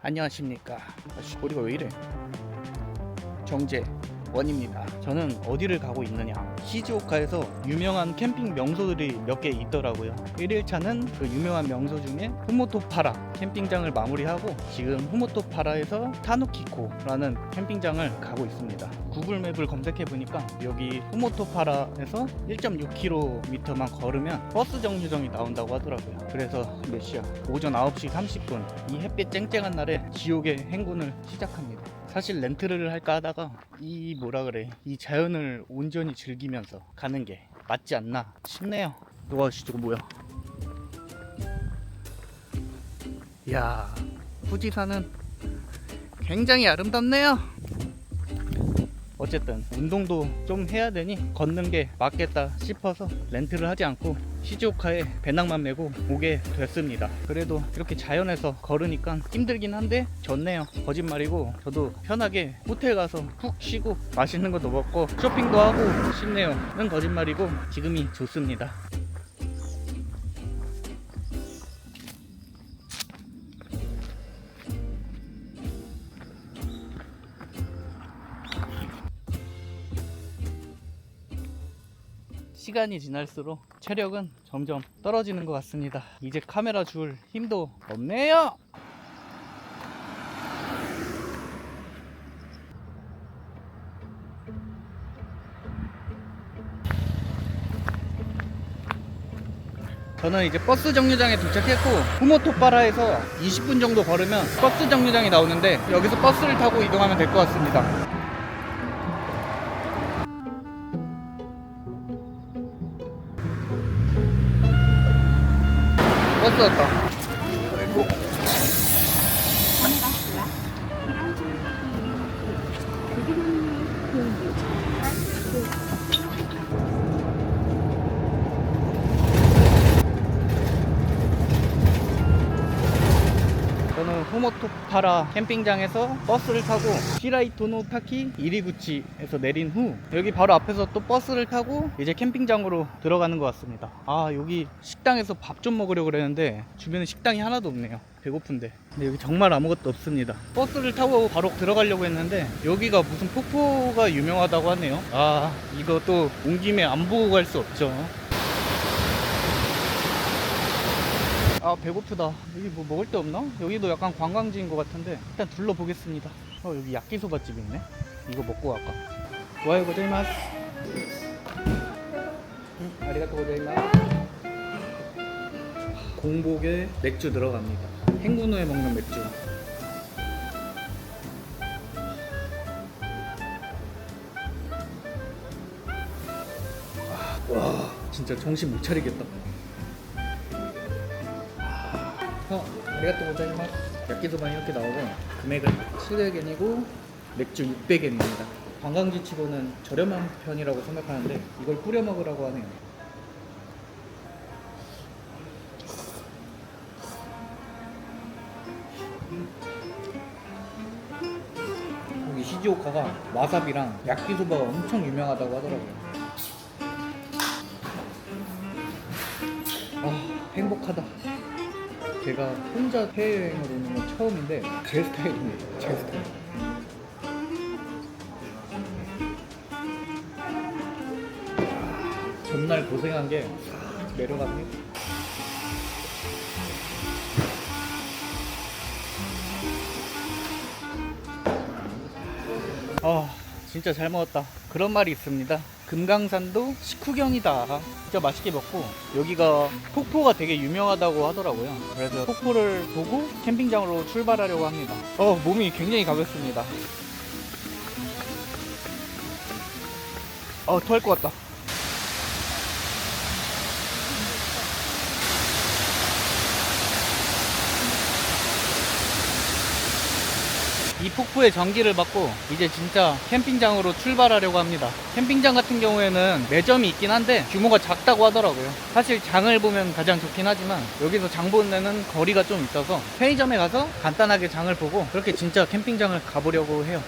안녕하십니까. 머리가 왜 이래? 정재 원입니다. 저는 어디를 가고 있느냐, 시즈오카에서 유명한 캠핑 명소들이 몇 개 있더라고요. 1일차는 그 유명한 명소 중에 후모토파라 캠핑장을 마무리하고 지금 후모토파라에서 타누키코라는 캠핑장을 가고 있습니다. 구글맵을 검색해 보니까 여기 후모토파라에서 1.6km만 걸으면 버스 정류장이 나온다고 하더라고요. 그래서 몇 시야? 오전 9시 30분 이 햇빛 쨍쨍한 날에 지옥의 행군을 시작합니다. 사실 렌트를 할까 하다가 이 자연을 온전히 즐기면서 가는 게 맞지 않나 싶네요. 와, 저거 뭐야? 이야, 후지산은 굉장히 아름답네요. 어쨌든 운동도 좀 해야 되니 걷는 게 맞겠다 싶어서 렌트를 하지 않고 시즈오카에 배낭만 메고 오게 됐습니다. 그래도 이렇게 자연에서 걸으니까 힘들긴 한데 좋네요. 거짓말이고 저도 편하게 호텔 가서 푹 쉬고 맛있는 것도 먹고 쇼핑도 하고 싶네요. 는 거짓말이고 지금이 좋습니다. 시간이 지날수록 체력은 점점 떨어지는 것 같습니다. 이제 카메라 줄 힘도 없네요. 저는 이제 버스 정류장에 도착했고 후모토파라에서 20분 정도 걸으면 버스 정류장이 나오는데 여기서 버스를 타고 이동하면 될 것 같습니다. 버스 왔다. 아이고. 저는 후모토파라 캠핑장에서 버스를 타고 시라이토노타키 이리구치에서 내린 후 여기 바로 앞에서 또 버스를 타고 이제 캠핑장으로 들어가는 것 같습니다. 아, 여기 식당에서 밥 좀 먹으려고 그랬는데 주변에 식당이 하나도 없네요. 배고픈데. 근데 여기 정말 아무것도 없습니다. 버스를 타고 바로 들어가려고 했는데 여기가 무슨 폭포가 유명하다고 하네요. 아, 이거 또 온 김에 안 보고 갈 수 없죠. 아, 배고프다. 여기 뭐 먹을 데 없나? 여기도 약간 관광지인 것 같은데 일단 둘러보겠습니다. 여기 야끼소바집 있네. 이거 먹고 갈까? 와요 고자이마스. 아리가또 고자이마스. 공복에 맥주 들어갑니다. 행군 후에 먹는 맥주. 와, 진짜 정신 못 차리겠다. 아리가또 고자이마스. 야끼소바 이렇게 나오고 금액은 700엔이고 맥주 600엔입니다. 관광지 치고는 저렴한 편이라고 생각하는데 이걸 뿌려 먹으라고 하네요. 여기 시즈오카가 와사비랑 야끼소바가 엄청 유명하다고 하더라고요. 아, 행복하다. 제가 혼자 해외여행을 오는 건 처음인데 제 스타일입니다. 제 스타일. 전날 고생한 게 내려갑니다. 아, 진짜 잘 먹었다. 그런 말이 있습니다. 금강산도 식후경이다. 진짜 맛있게 먹고 여기가 폭포가 되게 유명하다고 하더라고요. 그래서 폭포를 보고 캠핑장으로 출발하려고 합니다. 몸이 굉장히 가볍습니다. 토할 것 같다. 이 폭포의 전기를 받고 이제 진짜 캠핑장으로 출발하려고 합니다. 캠핑장 같은 경우에는 매점이 있긴 한데 규모가 작다고 하더라고요. 사실 장을 보면 가장 좋긴 하지만 여기서 장 보는 데는 거리가 좀 있어서 편의점에 가서 간단하게 장을 보고 그렇게 진짜 캠핑장을 가보려고 해요.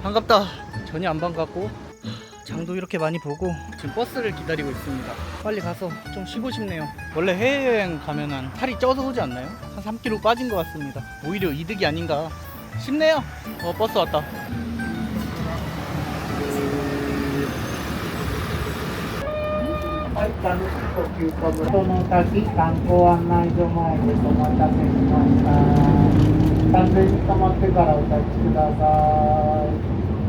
반갑다. 전혀 안 반갑고 장도 이렇게 많이 보고 지금 버스를 기다리고 있습니다. 빨리 가서 좀 쉬고 싶네요. 원래 해외여행 가면은 살이 쪄서 오지 않나요? 한 3kg 빠진 것 같습니다. 오히려 이득이 아닌가 싶네요. 버스 왔다.はい、楽しく呼吸と室の滝観光案内所前です。お待たせしました。完全に止まってからお立ちください。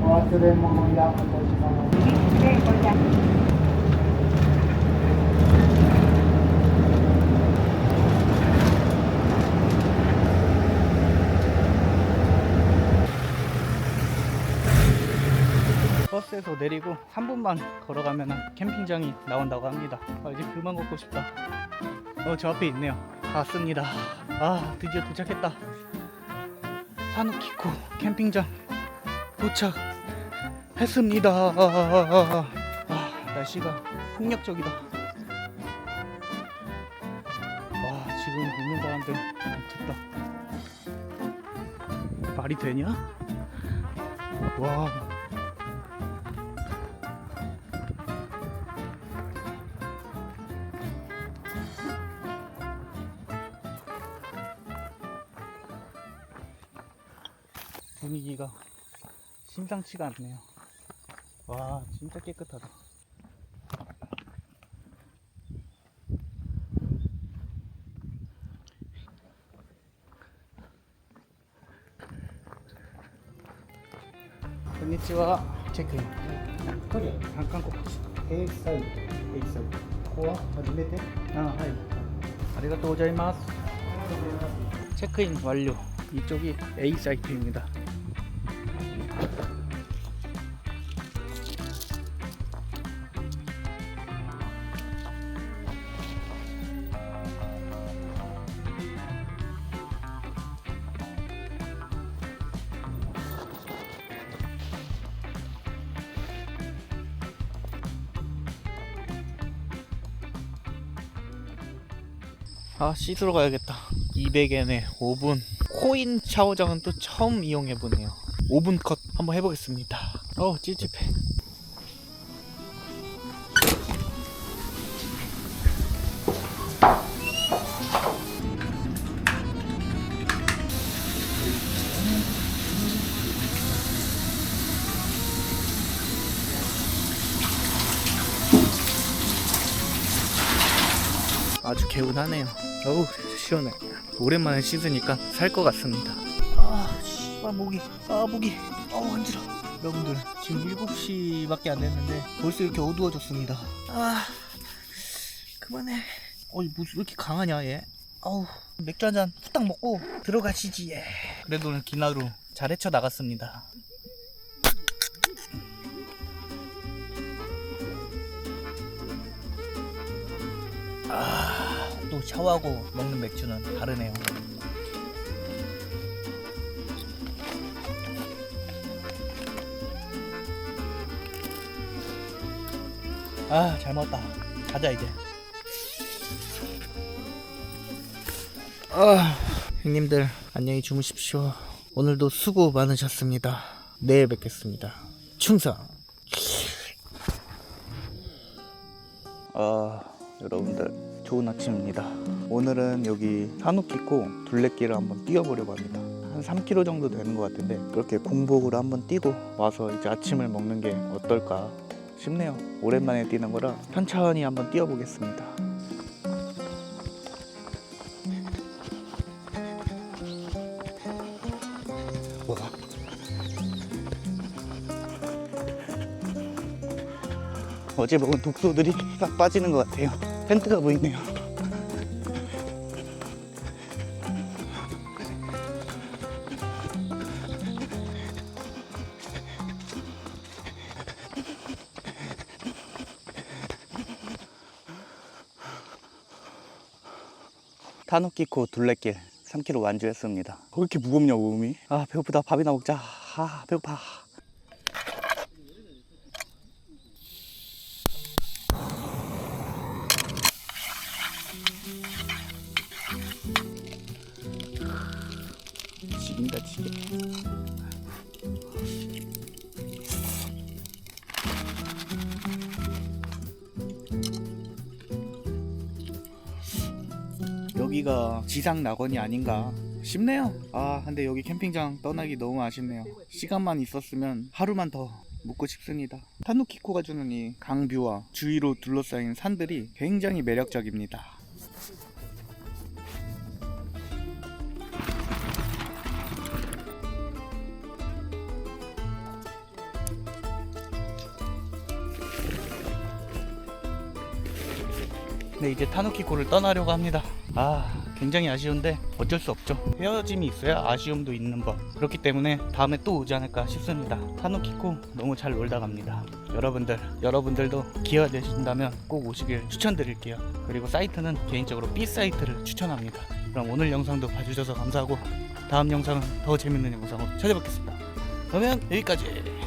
お忘れ物や落とし物でございます。버스에서 내리고 3분만 걸어가면 캠핑장이 나온다고 합니다. 이제 그만 걷고 싶다. 저 앞에 있네요. 왔습니다. 드디어 도착했다. 타누키코 캠핑장 도착했습니다. 날씨가 폭력적이다. 지금 있는 사람들 춥다. 말이 되냐? 와. 분위기가 심상치가 않네요. 와, 진짜 깨끗하다. konnichiwa. 체크인. 잠깐 꼭 Aサイドここは初めて? 하이. 아리가또 고자이마스. 체크인 완료. 이쪽이 A 사이트입니다. 씻으러 가야겠다. 200엔에 5분. 코인 샤워장은 또 처음 이용해보네요. 5분 컷 한번 해보겠습니다. 찝찝해. 아주 개운하네요. 어우, 시원해. 오랜만에 씻으니까 살 것 같습니다. 목이. 간지러. 여러분들, 지금 7시밖에 안 됐는데 벌써 이렇게 어두워졌습니다. 그만해. 무슨 왜 이렇게 강하냐 얘. 맥주 한잔 후딱 먹고 들어가시지 얘. 그래도 오늘 긴 하루 잘 헤쳐 나갔습니다. 또 샤워하고 먹는 맥주는 다르네요. 잘 먹었다. 가자 이제. 형님들 안녕히 주무십시오. 오늘도 수고 많으셨습니다. 내일 뵙겠습니다. 충성. 여러분들 좋은 아침입니다. 오늘은 여기 타누키코 둘레길을 한번 뛰어보려고 합니다. 한 3km 정도 되는 것 같은데 그렇게 공복으로 한번 뛰고 와서 이제 아침을 먹는 게 어떨까 싶네요. 오랜만에 뛰는 거라 천천히 한번 뛰어보겠습니다. 와. 어제 먹은 독소들이 싹 빠지는 것 같아요. 텐트가 보이네요. 타누키코 둘레길 3km 완주했습니다. 왜 이렇게 무겁냐 몸이? 배고프다. 밥이나 먹자. 배고파. 지긴다 지게. 여기가 지상 낙원이 아닌가 싶네요. 아 근데 여기 캠핑장 떠나기 너무 아쉽네요. 시간만 있었으면 하루만 더 묵고 싶습니다. 타누키코가 주는 이 강뷰와 주위로 둘러싸인 산들이 굉장히 매력적입니다. 네, 이제 타누키코를 떠나려고 합니다. 아 굉장히 아쉬운데 어쩔 수 없죠. 헤어짐이 있어야 아쉬움도 있는 법. 그렇기 때문에 다음에 또 오지 않을까 싶습니다. 타누키코 너무 잘 놀다 갑니다. 여러분들도 기회가 되신다면 꼭 오시길 추천드릴게요. 그리고 사이트는 개인적으로 B 사이트를 추천합니다. 그럼 오늘 영상도 봐주셔서 감사하고 다음 영상은 더 재밌는 영상으로 찾아뵙겠습니다. 그러면 여기까지.